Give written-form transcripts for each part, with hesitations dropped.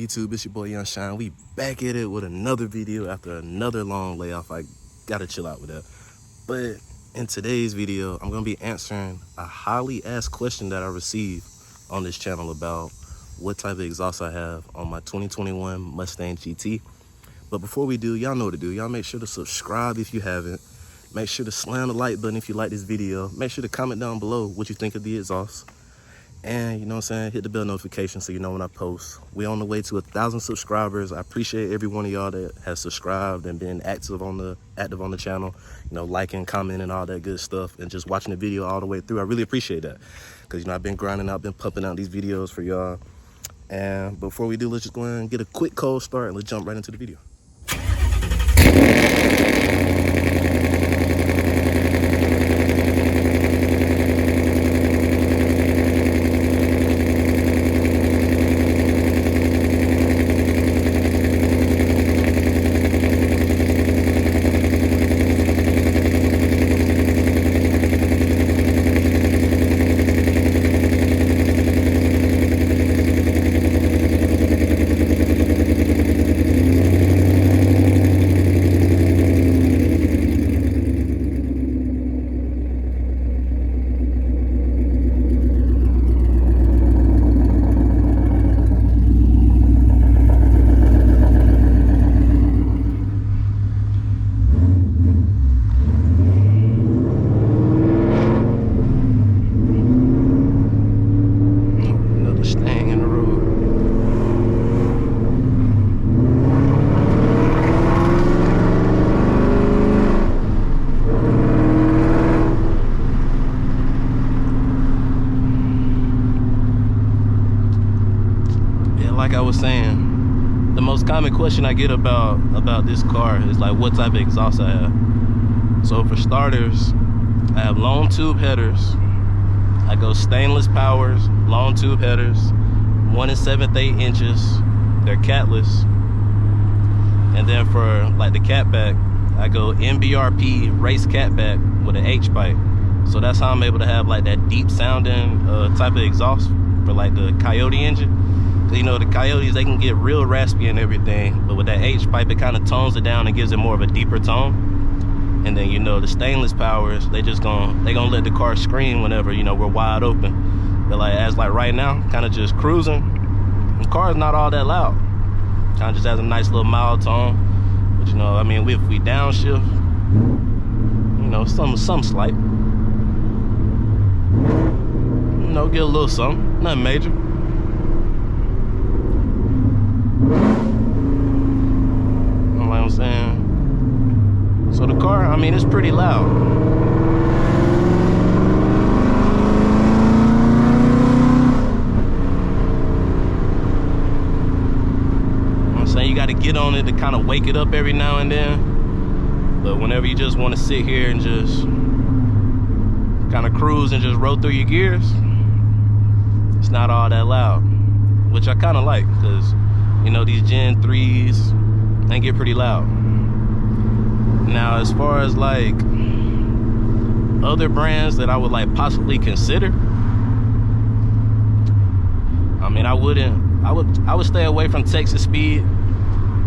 YouTube? It's your boy yvngshine. We back at it with another video after another long layoff. I gotta chill out with that. But in today's video, I'm gonna be answering a highly asked question that I received on this channel about what type of exhaust I have on my 2021 Mustang GT. But before we do, y'all know what to do. Y'all make sure to subscribe if you haven't. Make sure to slam the like button if you like this video. Make sure to comment down below what you think of the exhaust. And you know what I'm saying, hit the bell notification so you know when I post. We're on the way to 1,000 subscribers. I appreciate every one of y'all that has subscribed and been active on the channel, you know, liking, commenting, and all that good stuff, and just watching the video all the way through. I really appreciate that, because you know I've been grinding out, been pumping out these videos for y'all. And before we do, let's just go ahead and get a quick cold start and let's jump right into the video. Like I was saying, the most common question I get about this car is like what type of exhaust I have. So for starters, I have long tube headers. I go stainless powers, long tube headers, 1 7/8 inches. They're catless. And then for like the catback, I go MBRP race catback with an H pipe. So that's how I'm able to have like that deep sounding type of exhaust for like the Coyote engine. You know, the Coyotes, they can get real raspy and everything, but with that H pipe, it kind of tones it down and gives it more of a deeper tone. And then, you know, the stainless powers, they gonna let the car scream whenever, you know, we're wide open. But like, as like right now, kind of just cruising, the car's not all that loud. Kind of just has a nice little mild tone. But you know, I mean, if we downshift, you know, some slight. You know, get a little something, nothing major. You know what I'm saying? So the car, I mean, it's pretty loud. You know what I'm saying? You got to get on it to kind of wake it up every now and then. But whenever you just want to sit here and just kind of cruise and just roll through your gears, it's not all that loud, which I kind of like, because you know these Gen 3s, they get pretty loud. Now as far as like other brands that I would like possibly consider, I mean, I would stay away from Texas Speed,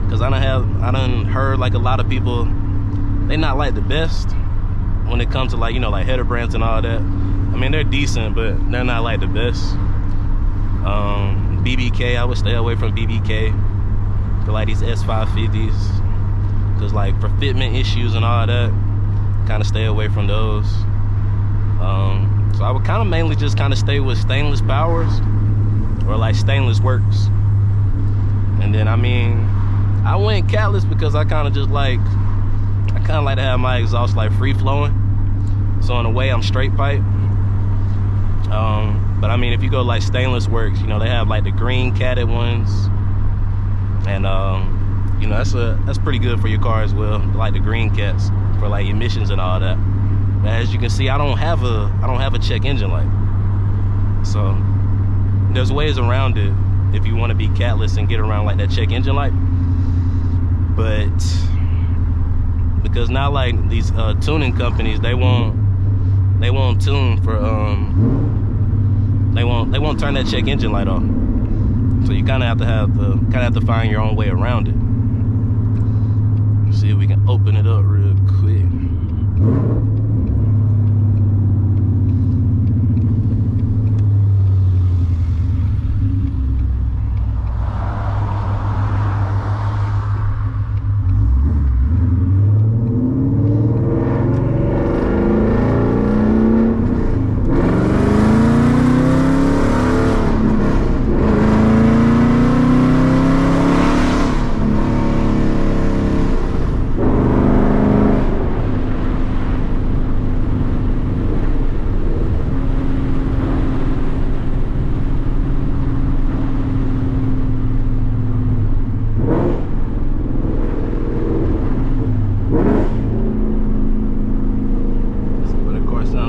because I done heard like a lot of people, they not like the best when it comes to like, you know, like header brands and all that. I mean, they're decent, but they're not like the best. BBK, I would stay away from BBK for like these S550s, because like for fitment issues and all that, kind of stay away from those. So I would kind of mainly just kind of stay with stainless powers or like stainless works. And then I mean, I went catless because I kind of like to have my exhaust like free flowing, so in a way I'm straight pipe. But I mean, if you go like stainless works, you know, they have like the green catted ones, and you know, that's pretty good for your car as well, like the green cats for like emissions and all that. But as you can see, I don't have a check engine light, so there's ways around it if you want to be catless and get around like that check engine light. But because now like these tuning companies, they won't tune for they won't turn that check engine light off. So you kind of have to find your own way around it. See if we can open it up real quick.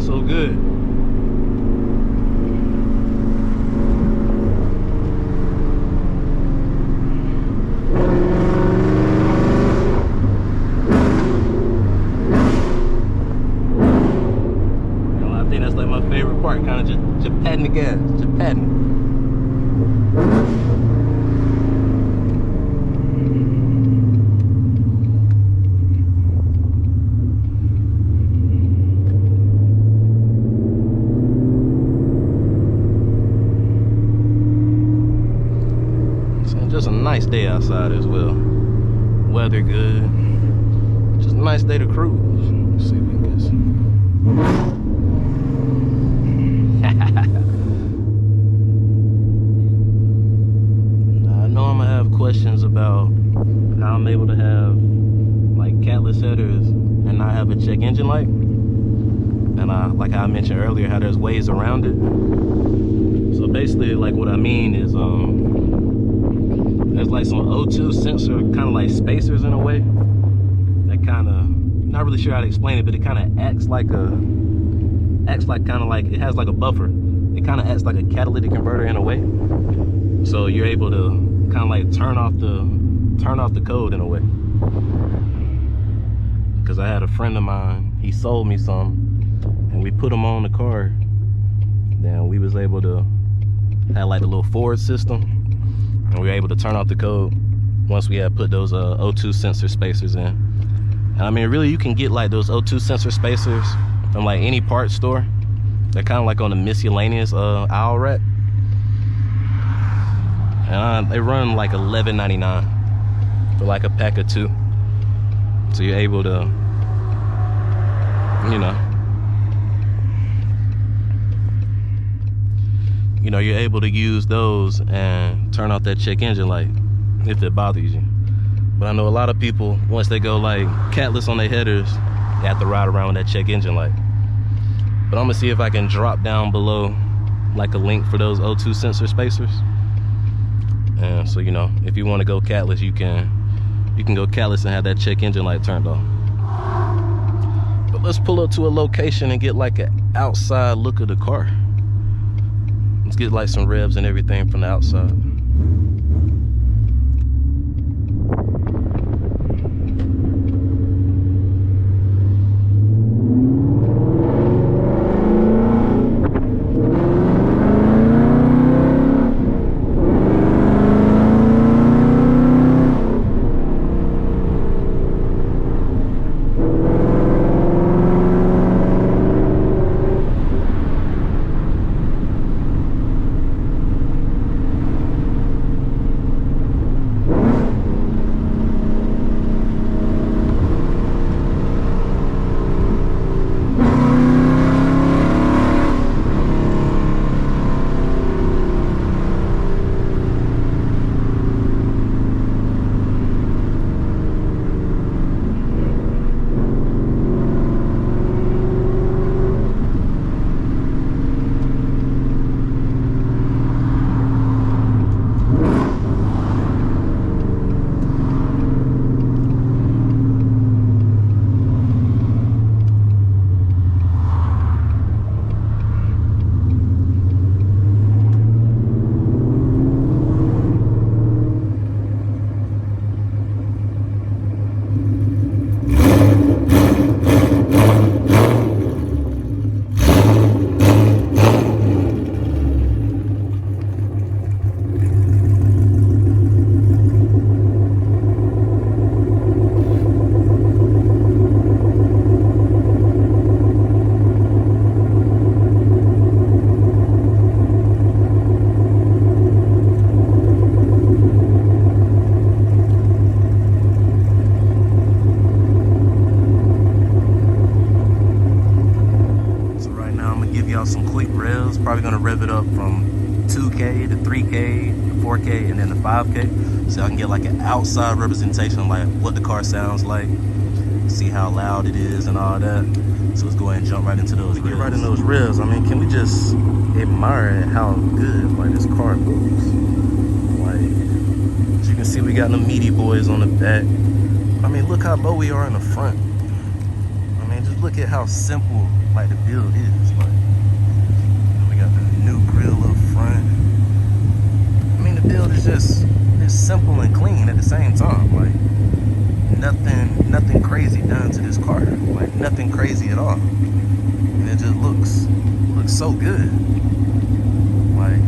So good. I think that's like my favorite part, kind of just patting the gas, just patting. Just a nice day outside as well. Weather good. Just a nice day to cruise. Let's see if we can get some. I know I'm gonna have questions about how I'm able to have like catless headers and not have a check engine light. And like how I mentioned earlier, how there's ways around it. So basically, like what I mean is there's like some O2 sensor kind of like spacers in a way that kind of, not really sure how to explain it, but it kind of acts like it has like a buffer. It kind of acts like a catalytic converter in a way. So you're able to kind of like turn off the code in a way. Because I had a friend of mine, he sold me some, and we put them on the car. Then we was able to have like a little forward system. And we were able to turn off the code once we had put those O2 sensor spacers in. And I mean, really, you can get like those O2 sensor spacers from like any parts store. They're kind of like on the miscellaneous aisle rack. And they run like $11.99 for like a pack of 2. So you're able to, you're able to use those and turn off that check engine light if it bothers you. But I know a lot of people, once they go like catless on their headers, they have to ride around with that check engine light. But I'm gonna see if I can drop down below like a link for those O2 sensor spacers. And so, if you want to go catless, you can go catless and have that check engine light turned off. But let's pull up to a location and get like an outside look of the car. Let's get like some revs and everything from the outside. some quick revs. Probably gonna rev it up from 2K to 3K to 4K and then to 5K, so I can get like an outside representation of like what the car sounds like, see how loud it is and all that. So let's go ahead and jump right into those revs. Right in those revs. I mean, can we just admire how good like this car looks? Like, as you can see, we got the meaty boys on the back. I mean, look how low we are in the front. I mean, just look at how simple like the build is. Like, we got the new grill up front. I mean, the build is just simple and clean at the same time. Like, nothing crazy done to this car. Like, nothing crazy at all. And it just looks so good. Like,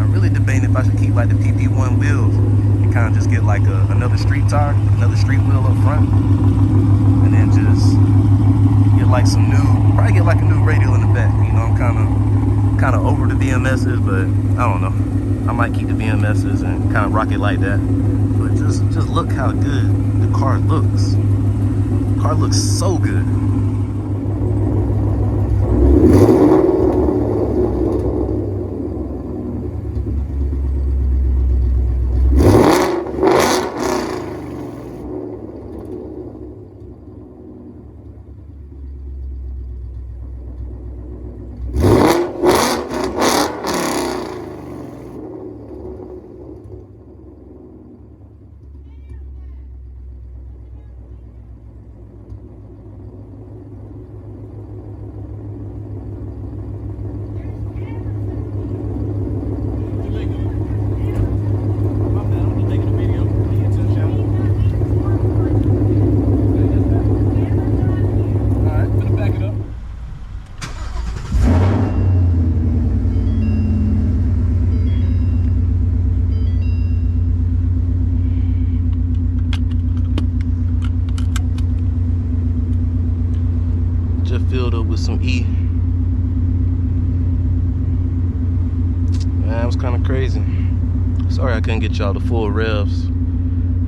I'm really debating if I should keep like the PP1 wheels and kind of just get like another street tire, another street wheel up front, and then just get like probably get like a new radial in the back. You know, I'm kind of over the BMSs, but I don't know. I might keep the BMSs and kind of rock it like that. But just look how good the car looks. The car looks so good. Filled up with some E. Man, it was kind of crazy. Sorry I couldn't get y'all the full revs.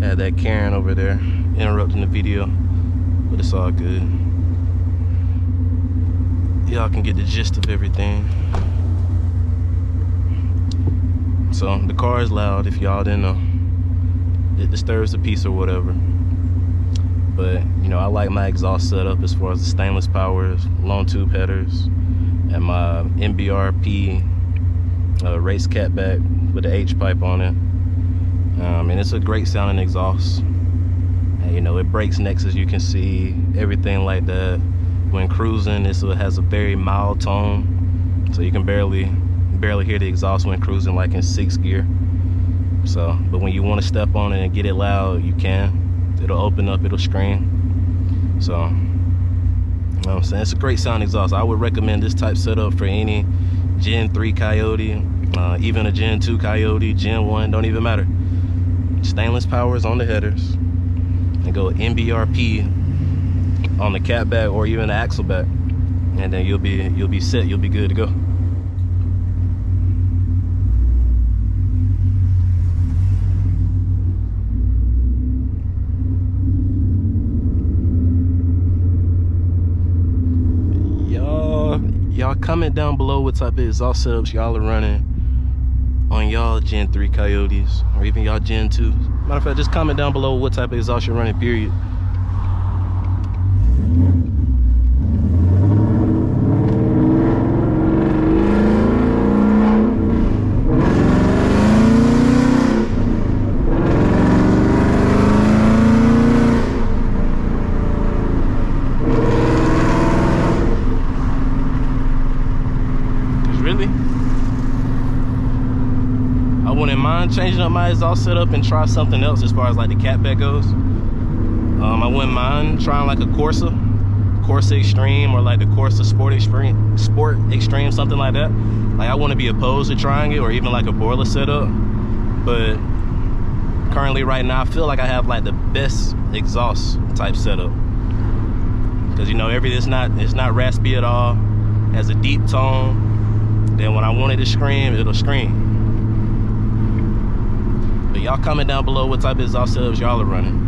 Had that Karen over there interrupting the video, but it's all good. Y'all can get the gist of everything. So the car is loud, if y'all didn't know. It disturbs the peace or whatever. But, you know, I like my exhaust setup as far as the stainless powers, long tube headers, and my MBRP race catback with the H pipe on it. And it's a great sounding exhaust. And, you know, it brakes next, as you can see, everything like that. When cruising, this has a very mild tone, so you can barely hear the exhaust when cruising, like in 6th gear. So, but when you want to step on it and get it loud, you can. It'll open up, it'll scream. So, you know what I'm saying? It's a great sound exhaust. I would recommend this type setup for any Gen 3 Coyote, even a Gen 2 Coyote, Gen 1, don't even matter. Stainless powers on the headers, and go MBRP on the catback or even the axle back, and then you'll be set, you'll be good to go. Y'all comment down below what type of exhaust setups y'all are running on y'all Gen 3 Coyotes, or even y'all Gen 2s. Matter of fact, just comment down below what type of exhaust you're running, period. I wouldn't mind changing up my exhaust setup and try something else as far as like the catback goes. I wouldn't mind trying like a Corsa Extreme, or like the Corsa Sport Extreme, something like that. Like, I wouldn't be opposed to trying it, or even like a boiler setup. But currently right now, I feel like I have like the best exhaust type setup, because, you know, it's not raspy at all, has a deep tone. Then when I want it to scream, it'll scream. But y'all comment down below what type of exhaust setups y'all are running.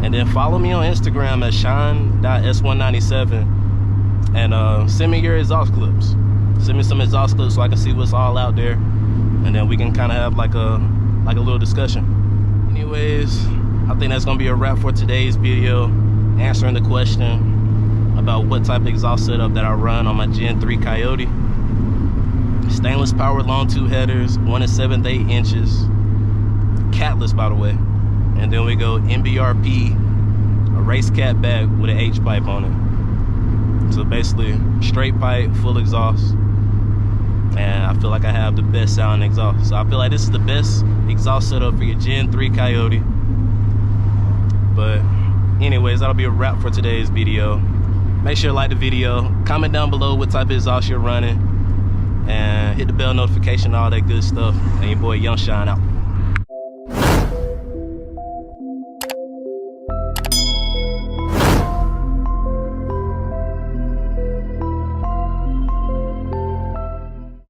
And then follow me on Instagram at shine.s197, and send me your exhaust clips. Send me some exhaust clips so I can see what's all out there, and then we can kind of have like a little discussion. Anyways, I think that's gonna be a wrap for today's video, answering the question about what type of exhaust setup that I run on my Gen 3 Coyote. Stainless powered long tube headers, 1 7/8 inches, catless by the way, and then we go MBRP, a race cat back with an H pipe on it. So basically straight pipe, full exhaust, and I feel like I have the best sound exhaust. So I feel like this is the best exhaust setup for your Gen 3 Coyote. But anyways, that'll be a wrap for today's video. Make sure to like the video, comment down below what type of exhaust you're running, and hit the bell notification, all that good stuff. And your boy Young Shine out.